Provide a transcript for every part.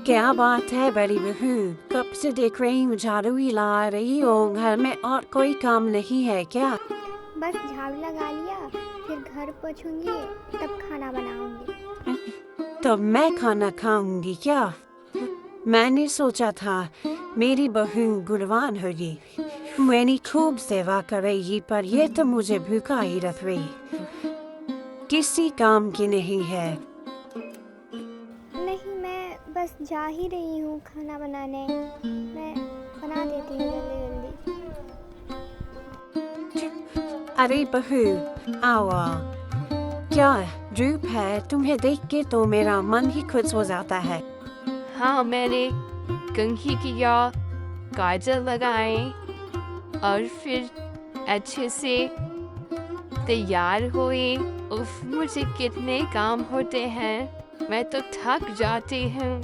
क्या बात है बड़ी बहू, कब से देख रही हूँ झाड़ू ही ला रही हो। घर में और कोई काम नहीं है क्या? बस झाड़ू लगा लिया, फिर घर पोछूंगी, तब खाना बनाऊंगी। तो मैं खाना खाऊंगी क्या? मैंने सोचा था मेरी बहू गुणवान होगी, मेरी खूब सेवा करेगी, पर ये तो मुझे भूखा ही रख रही, किसी काम की नहीं है। नहीं, मैं बस जा ही रही हूँ खाना बनाने। मैं बना देती हूँ जल्दी जल्दी। अरे बहू आओ, क्या धूप है? तुम्हें देख के तो मेरा मन ही खुश हो जाता है। हाँ, मैंने कंघी किया, काजल लगाए और फिर अच्छे से तैयार हुई। उफ, मुझे कितने काम होते हैं, मैं तो थक जाती हूँ।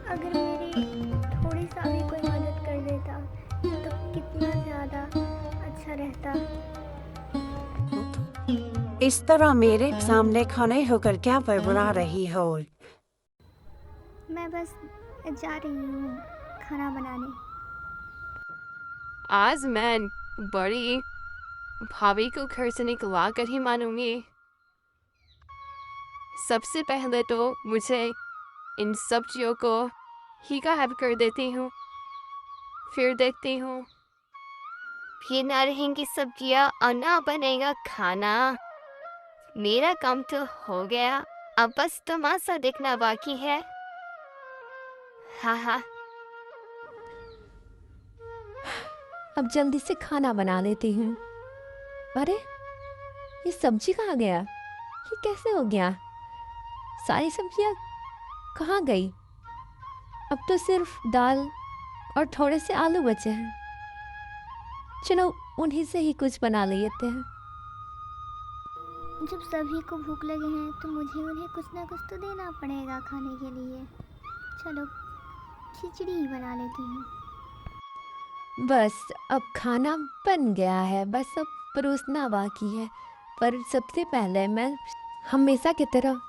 अगर मेरी थोड़ी सा भी कोई मदद कर देता तो कितना ज़्यादा अच्छा रहता। इस तरह मेरे सामने खड़े होकर क्या बड़बड़ा रही हो? मैं बस जा रही हूँ खाना बनाने। आज मैं बड़ी भाभी को घर से निकला कर ही मानूंगी। सबसे पहले तो मुझे इन सब्जियों को ही गायब कर देती हूँ, फिर देखती हूँ फिर ना रहेंगी सब्जियाँ और ना बनेगा खाना। मेरा काम तो हो गया, अब बस तमाशा देखना बाकी है। हाँ हाँ, अब जल्दी से खाना बना लेती हूँ। अरे ये सब्जी कहाँ गया? ये कैसे हो गया? सारी सब्जियाँ कहाँ गई? अब तो सिर्फ दाल और थोड़े से आलू बचे हैं। चलो उन्हीं से ही कुछ बना लेते हैं। जब सभी को भूख लगे हैं तो मुझे उन्हें कुछ ना कुछ तो देना पड़ेगा खाने के लिए। चलो खिचड़ी ही बना लेती हूँ। बस अब खाना बन गया है, बस अब परोसना बाकी है। पर सबसे पहले मैं हमेशा की तरह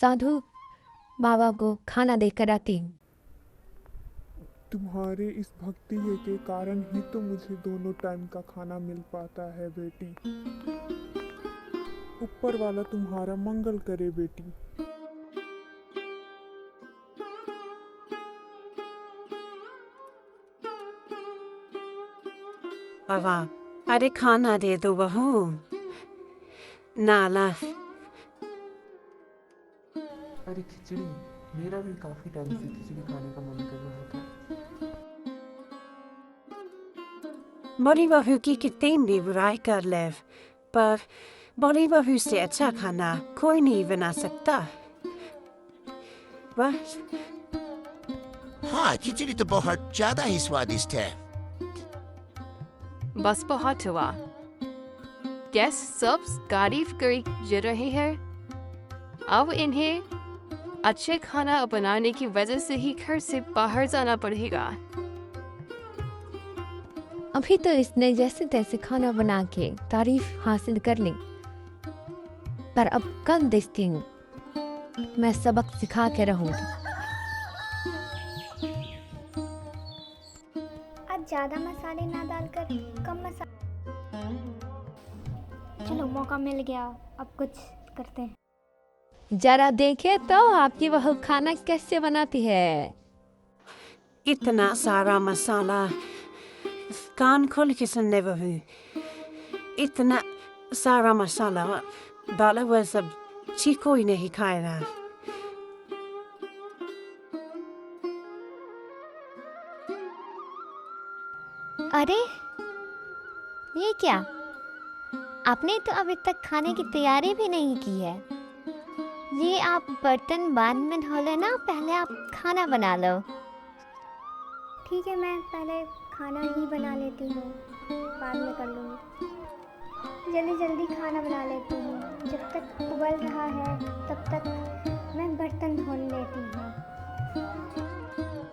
साधु बाबा को खाना देकर आती हूँ। तुम्हारे इस भक्ति के कारण ही तो मुझे दोनों टाइम का खाना मिल पाता है बेटी। ऊपर वाला तुम्हारा मंगल करे बेटी। बाबा, अरे खाना दे दो बहू। नाला अरे खिचड़ी, मेरा भी काफी टाइम से खिचड़ी खाने का मन कर रहा था। बड़ी बहू की कितनी भी बुराई कर ले, पर बड़ी बहू से अच्छा खाना कोई नहीं बना सकता। बस हाँ, खिचड़ी तो बहुत ज्यादा ही स्वादिष्ट है। बस बहुत हुआ। गैस सब तारीफ कर रहे हैं। अब इन्हें अच्छे खाना बनाने की वजह से ही घर से बाहर जाना पड़ेगा। अभी तो इसने जैसे तैसे खाना बना के तारीफ हासिल कर ली, पर अब कल देखती हूँ, मैं सबक सिखा के रहूँगी। आज ज़्यादा मसाले ना डालकर कम मसाला। चलो मौका मिल गया, अब कुछ करते हैं। जरा देखे तो आपकी बहू खाना कैसे बनाती है। इतना सारा मसाला, कान खोल के सुनने बहू। इतना सारा मसाला डाला हुआ सब चीज कोई नहीं खाएगा। अरे ये क्या? आपने तो अभी तक खाने की तैयारी भी नहीं की है। ये आप बर्तन बाद में धो लेना, पहले आप खाना बना लो। ठीक है, मैं पहले खाना ही बना लेती हूँ, बाद में कर लूँगी। जल्दी जल्दी खाना बना लेती हूँ। जब तक उबल रहा है तब तक मैं बर्तन धो लेती हूँ।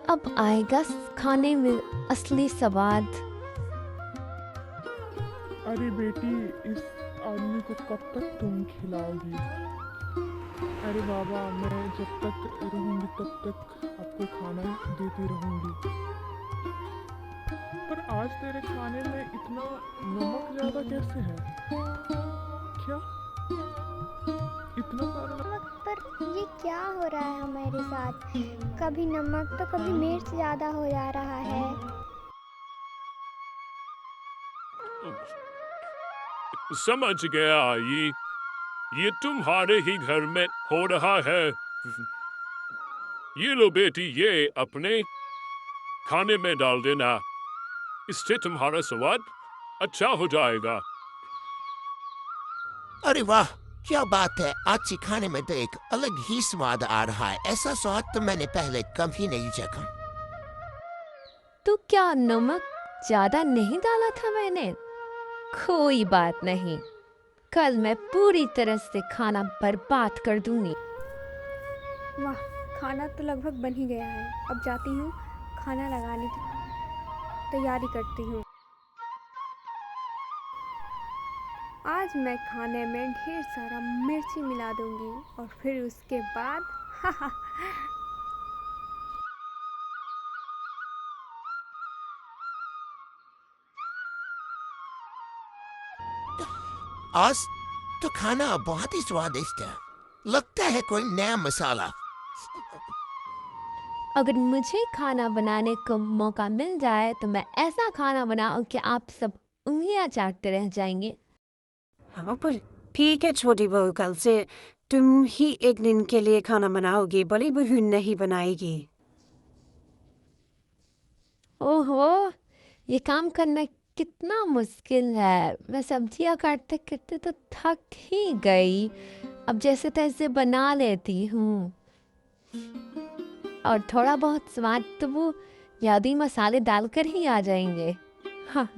अब आएगा खाने में असली स्वाद। अरे बेटी, इस आदमी को कब तक तुम खिलाओगी? अरे बाबा, मैं जब तक रहूंगी तब तक आपको खाना देती रहूंगी। पर आज तेरे खाने में इतना नमक ज्यादा कैसे है? क्या इतना सारा नमक? पर ये क्या हो रहा है हमारे साथ? कभी नमक तो कभी मिर्च ज़्यादा हो जा रहा है। समझ गया ये तुम्हारे ही घर में हो रहा है। ये लो बेटी, ये अपने खाने में डाल देना, इससे तुम्हारा स्वाद अच्छा हो जाएगा। अरे वाह, क्या बात है! आज से खाने में तो एक अलग ही स्वाद आ रहा है। ऐसा स्वाद तो मैंने पहले कभी नहीं चखा। तो क्या नमक ज्यादा नहीं डाला था मैंने? कोई बात नहीं, कल मैं पूरी तरह से खाना बर्बाद कर दूंगी। वाह, खाना तो लगभग बन ही गया है। अब जाती हूँ, खाना लगाने की तैयारी करती हूँ। आज मैं खाने में ढेर सारा मिर्ची मिला दूंगी और फिर उसके बाद आज तो खाना बहुत ही स्वादिष्ट है। लगता है कोई नया मसाला। अगर मुझे खाना बनाने को मौका मिल जाए तो मैं ऐसा खाना बनाऊं कि आप सब उंगलियां चाटते रह जाएंगे। हाँ, पर ठीक है छोटी बहू, कल से तुम ही एक दिन के लिए खाना बनाओगी, बड़ी बहू नहीं बनाएगी। ओहो, ये काम करना कितना मुश्किल है। मैं सब्जियां काटते काटते तो थक ही गई। अब जैसे तैसे बना लेती हूँ, और थोड़ा बहुत स्वाद तो वो यादी मसाले डालकर ही आ जाएंगे। हाँ,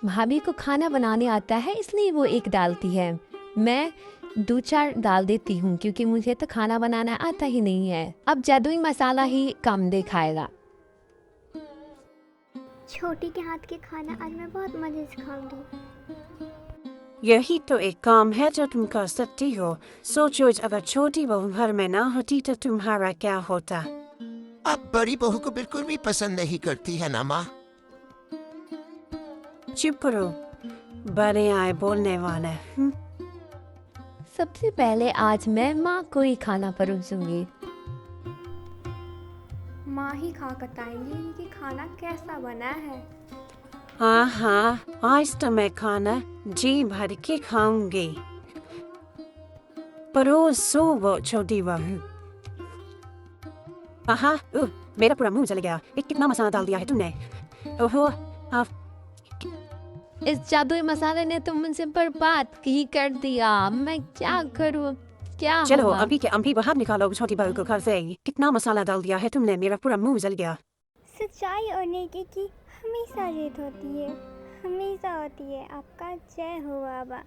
भाभी को खाना बनाने आता है इसलिए वो एक डालती है, मैं 2-4 डाल देती हूँ क्योंकि मुझे तो खाना बनाना आता ही नहीं है। अब जादुई मसाला ही काम दिखाएगा। छोटी के हाथ के खाना आज मैं बहुत मज़े से खाऊंगी। यही तो एक काम है जो तुम कर सकती हो। सोचो, अगर छोटी बहू घर में ना होती तो तुम्हारा क्या होता? अब बड़ी बहू को बिल्कुल भी पसंद नहीं करती है ना माँ? चुप करो, बड़े आए बोलने वाले। सबसे पहले आज मैं माँ को ही खाना परोसूंगी। माँ ही खा बताएंगी कि खाना कैसा बना है। हाँ हाँ, आज तो मैं खाना जी भर के खाऊंगी। परोसो वो छोटी बहू। आहा, मेरा पूरा मुंह जल गया। कितना मसाला डाल दिया है तुमने? ओहो, आप इस जादुई मसाले ने तो मुझसे बर्बाद ही कर दिया। मैं क्या करूँ? क्या चलो होगा? अभी के अभी बाहर निकालो छोटी बहू को घर से। कितना मसाला डाल दिया है तुमने? मेरा पूरा मुंह जल गया। सच्चाई और नेकी की हमेशा जीत होती है, हमेशा होती है। आपका जय हो बाबा।